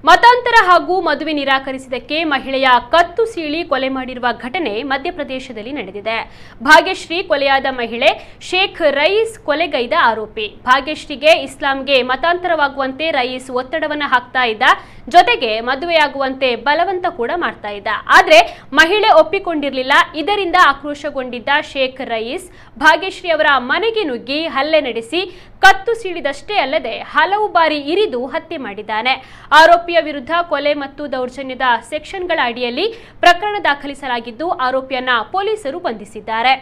ಮತಾಂತರ ಹಾಗೂ ಮದುವೆ ನಿರಾಕರಿಸಿದ್ದಕ್ಕೆ ಮಹಿಳೆಯ ಕತ್ತು ಸೀಳಿ ಕೊಲೆ ಮಾಡಿರುವ ಘಟನೆ ಮಧ್ಯಪ್ರದೇಶದಲ್ಲಿ ನಡೆದಿದೆ. ಭಾಗ್ಯಶ್ರೀ ಕೊಲೆಯಾದ ಮಹಿಳೆ ಶೇಖ್ ರಯೀಸ್ ಕೊಲೆಗೈದ ಆರೋಪಿ. ಭಾಗ್ಯಶ್ರೀಗೆ ಇಸ್ಲಾಂಗೆ ಮತಾಂತರವಾಗುವಂತೆ ರಯೀಸ್ ಒತ್ತಡವನ್ನು ಹಾಕ್ತಾ ಇದ್ದ, ಜೊತೆಗೆ ಮದುವೆಯಾಗುವಂತೆ ಬಲವಂತ ಕೂಡ ಮಾಡ್ತಾ ಇದ್ದ. ಆದ್ರೆ ಮಹಿಳೆ ಒಪ್ಪಿಕೊಂಡಿರಲಿಲ್ಲ. ಇದರಿಂದ ಆಕ್ರೋಶಗೊಂಡಿದ್ದ ಶೇಖ್ ರಯೀಸ್ ಭಾಗ್ಯಶ್ರೀ ಅವರ ಮನೆಗೆ ನುಗ್ಗಿ ಹಲ್ಲೆ ನಡೆಸಿ ಕತ್ತು ಸೀಳಿದಷ್ಟೇ ಅಲ್ಲದೆ ಹಲವು ಬಾರಿ ಇರಿದು ಹತ್ಯೆ ಮಾಡಿದ್ದಾನೆ. ಆರೋಪಿಯ ವಿರುದ್ಧ ಕೊಲೆ ಮತ್ತು ದೌರ್ಜನ್ಯದ ಸೆಕ್ಷನ್ಗಳ ಅಡಿಯಲ್ಲಿ ಪ್ರಕರಣ ದಾಖಲಿಸಲಾಗಿದ್ದು ಆರೋಪಿಯನ್ನ ಪೊಲೀಸರು ಬಂಧಿಸಿದ್ದಾರೆ.